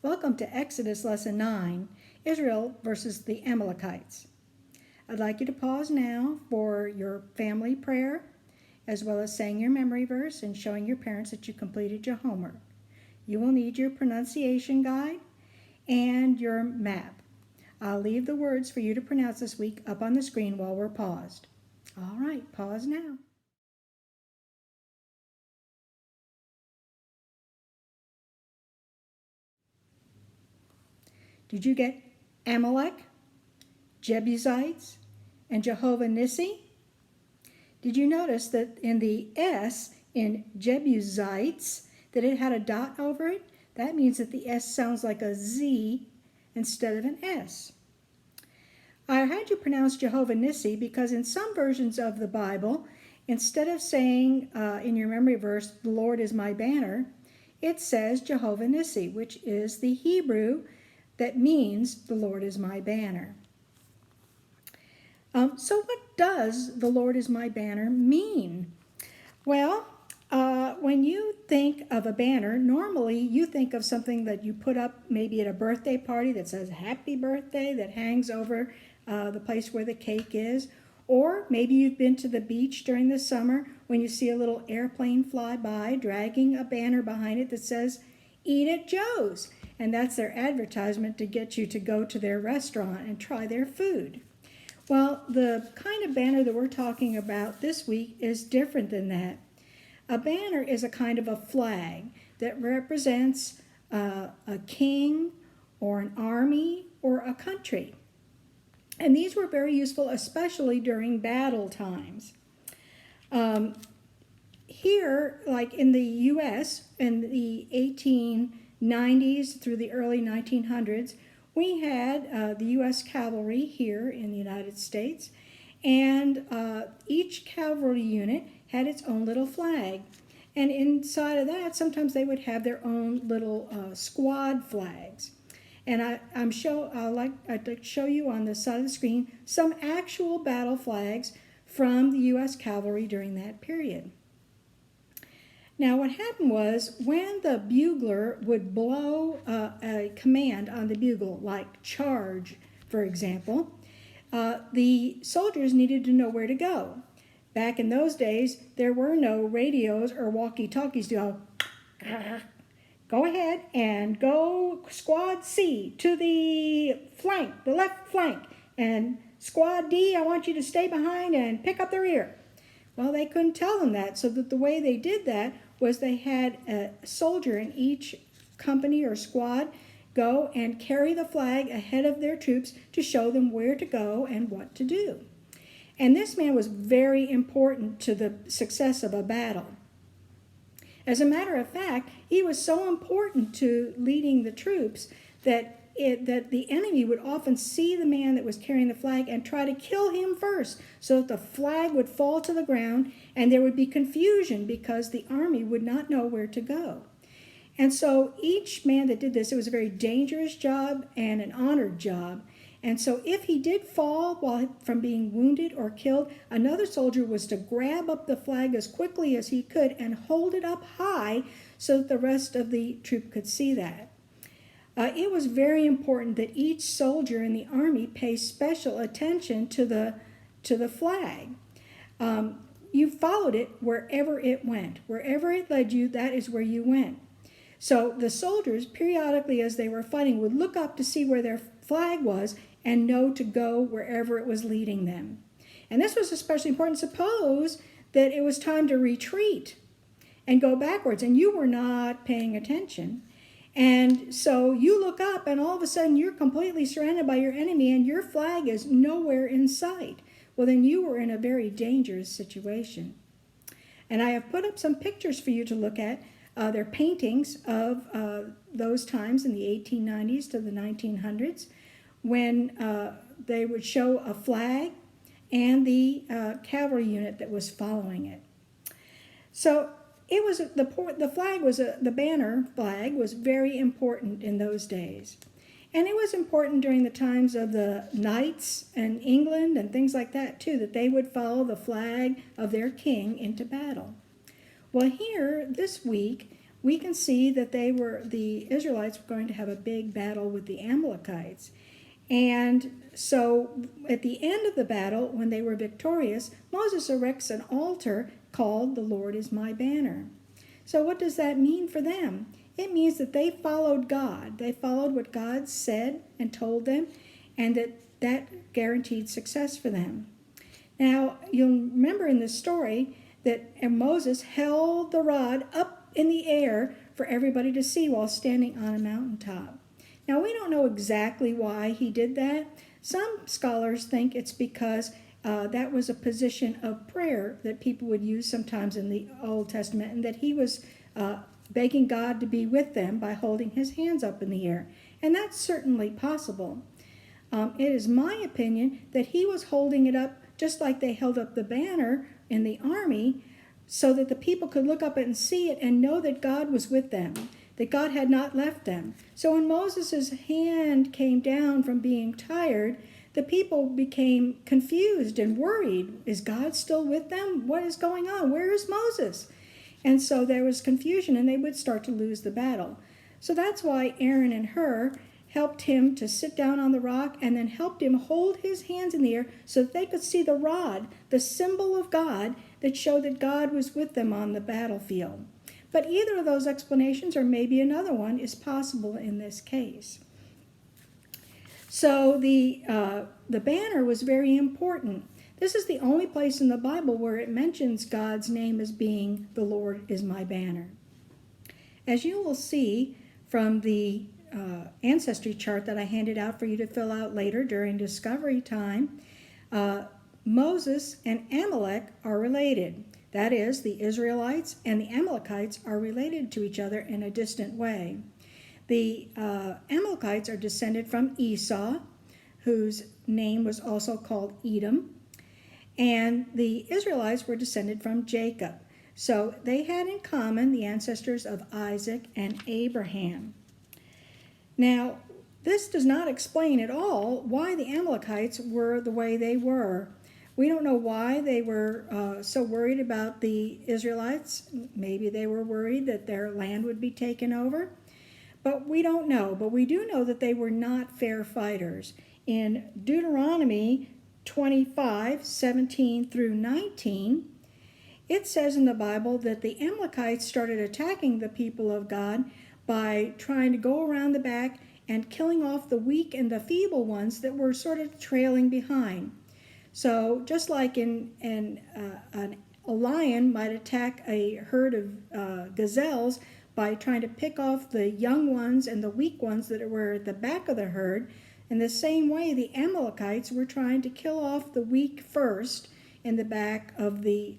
Welcome to Exodus Lesson 9, Israel versus the Amalekites. I'd like you to pause now for your family prayer, as well as saying your memory verse and showing your parents that you completed your homework. You will need your pronunciation guide and your map. I'll leave the words for you to pronounce this week up on the screen while we're paused. All right, pause now. Did you get Amalek, Jebusites, and Jehovah Nissi? Did you notice that in the S in Jebusites that it had a dot over it? That means that the S sounds like a Z instead of an S. I had you pronounce Jehovah Nissi because in some versions of the Bible, instead of saying in your memory verse, the Lord is my banner, it says Jehovah Nissi, which is the Hebrew that means the Lord is my banner. So what does the Lord is my banner mean? Well, when you think of a banner, normally you think of something that you put up maybe at a birthday party that says happy birthday, that hangs over the place where the cake is. Or maybe you've been to the beach during the summer when you see a little airplane fly by dragging a banner behind it that says Eat at Joe's. And that's their advertisement to get you to go to their restaurant and try their food. Well, the kind of banner that we're talking about this week is different than that. A banner is a kind of a flag that represents a king or an army or a country. And these were very useful, especially during battle times. Here, like in the U.S., in the 1890s through the early 1900s, we had the U.S. cavalry here in the United States, and each cavalry unit had its own little flag. And inside of that, sometimes they would have their own little squad flags. And I'd like to show you on the side of the screen some actual battle flags from the U.S. cavalry during that period. Now, what happened was when the bugler would blow a command on the bugle, like charge, for example, the soldiers needed to know where to go. Back in those days, there were no radios or walkie-talkies to go ahead and go Squad C to the flank, the left flank, and Squad D, I want you to stay behind and pick up the rear. Well, they couldn't tell them that, so that the way they did that was they had a soldier in each company or squad go and carry the flag ahead of their troops to show them where to go and what to do. And this man was very important to the success of a battle. As a matter of fact, he was so important to leading the troops that the enemy would often see the man that was carrying the flag and try to kill him first so that the flag would fall to the ground and there would be confusion because the army would not know where to go. And so each man that did this, it was a very dangerous job and an honored job. And so if he did fall from being wounded or killed, another soldier was to grab up the flag as quickly as he could and hold it up high so that the rest of the troop could see that. It was very important that each soldier in the army pay special attention to the flag. You followed it wherever it went. Wherever it led you, that is where you went. So the soldiers, periodically as they were fighting, would look up to see where their flag was and know to go wherever it was leading them. And this was especially important. Suppose that it was time to retreat and go backwards, and you were not paying attention. And so you look up, and all of a sudden you're completely surrounded by your enemy, and your flag is nowhere in sight. Well, then you were in a very dangerous situation. And I have put up some pictures for you to look at. They're paintings of those times in the 1890s to the 1900s when they would show a flag and the cavalry unit that was following it. So it was the flag was the banner flag was very important in those days. And it was important during the times of the knights in England and things like that too, that they would follow the flag of their king into battle. Well, here this week we can see that the Israelites were going to have a big battle with the Amalekites. And so at the end of the battle, when they were victorious, Moses erects an altar called "The Lord is my banner." So what does that mean for them? It means that they followed God. They followed what God said and told them, and that guaranteed success for them. Now, you'll remember in this story that Moses held the rod up in the air for everybody to see while standing on a mountaintop. Now, we don't know exactly why he did that. Some scholars think it's because that was a position of prayer that people would use sometimes in the Old Testament, and that he was begging God to be with them by holding his hands up in the air. And that's certainly possible. It is my opinion that he was holding it up just like they held up the banner in the army, so that the people could look up and see it and know that God was with them, that God had not left them. So when Moses' hand came down from being tired, the people became confused and worried. Is God still with them? What is going on? Where is Moses? And so there was confusion, and they would start to lose the battle. So that's why Aaron and Hur helped him to sit down on the rock, and then helped him hold his hands in the air so that they could see the rod, the symbol of God that showed that God was with them on the battlefield. But either of those explanations, or maybe another one, is possible in this case. So the banner was very important. This is the only place in the Bible where it mentions God's name as being "The Lord is my banner." As you will see from the ancestry chart that I handed out for you to fill out later during discovery time, Moses and Amalek are related. That is, the Israelites and the Amalekites are related to each other in a distant way. The Amalekites are descended from Esau, whose name was also called Edom, and the Israelites were descended from Jacob. So they had in common the ancestors of Isaac and Abraham. Now, this does not explain at all why the Amalekites were the way they were. We don't know why they were so worried about the Israelites. Maybe they were worried that their land would be taken over. But we don't know. But we do know that they were not fair fighters. In Deuteronomy 25:17 through 19, it says in the Bible that the Amalekites started attacking the people of God by trying to go around the back and killing off the weak and the feeble ones that were sort of trailing behind. So just like a lion might attack a herd of gazelles by trying to pick off the young ones and the weak ones that were at the back of the herd, in the same way the Amalekites were trying to kill off the weak first in the back of the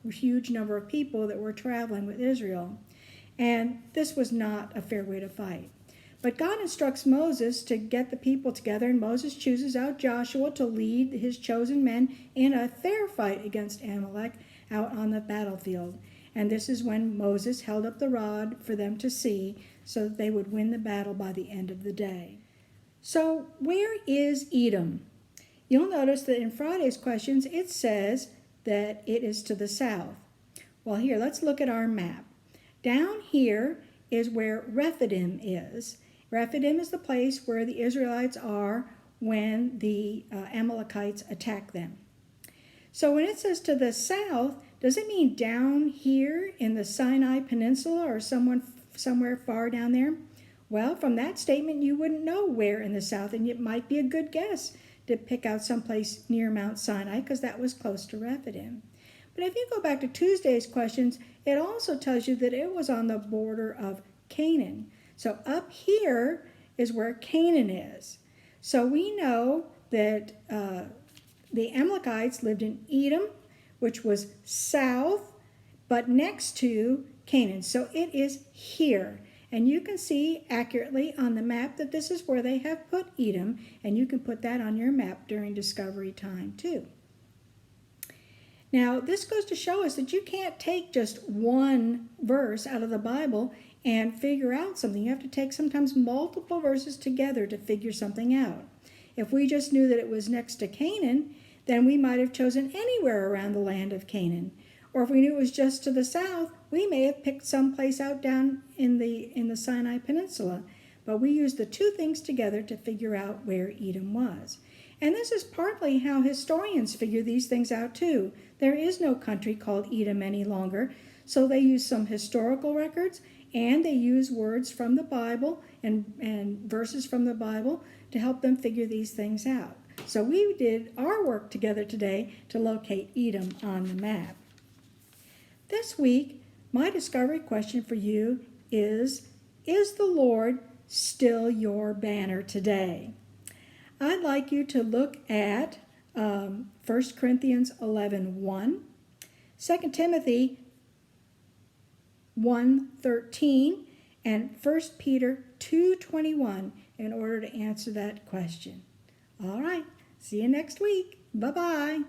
huge number of people that were traveling with Israel. And this was not a fair way to fight. But God instructs Moses to get the people together, and Moses chooses out Joshua to lead his chosen men in a fair fight against Amalek out on the battlefield. And this is when Moses held up the rod for them to see, so that they would win the battle by the end of the day. So where is Edom? You'll notice that in Friday's questions it says that it is to the south. Well, here, let's look at our map. Down here is where Rephidim is. Rephidim is the place where the Israelites are when the Amalekites attack them. So when it says to the south, does it mean down here in the Sinai Peninsula or somewhere far down there? Well, from that statement, you wouldn't know where in the south, and it might be a good guess to pick out someplace near Mount Sinai because that was close to Rephidim. But if you go back to Tuesday's questions, it also tells you that it was on the border of Canaan. So up here is where Canaan is. So we know that the Amalekites lived in Edom, which was south, but next to Canaan. So it is here. And you can see accurately on the map that this is where they have put Edom, and you can put that on your map during discovery time too. Now, this goes to show us that you can't take just one verse out of the Bible and figure out something. You have to take sometimes multiple verses together to figure something out. If we just knew that it was next to Canaan, then we might have chosen anywhere around the land of Canaan. or if we knew it was just to the south, we may have picked some place out down in the Sinai Peninsula. But we used the two things together to figure out where Edom was. And this is partly how historians figure these things out too. There is no country called Edom any longer, so they use some historical records and they use words from the Bible and verses from the Bible to help them figure these things out. So we did our work together today to locate Edom on the map. This week, my discovery question for you is the Lord still your banner today? I'd like you to look at 1 Corinthians 11:1, 2 Timothy 1:13, and 1 Peter 2:21 in order to answer that question. All right, see you next week. Bye-bye.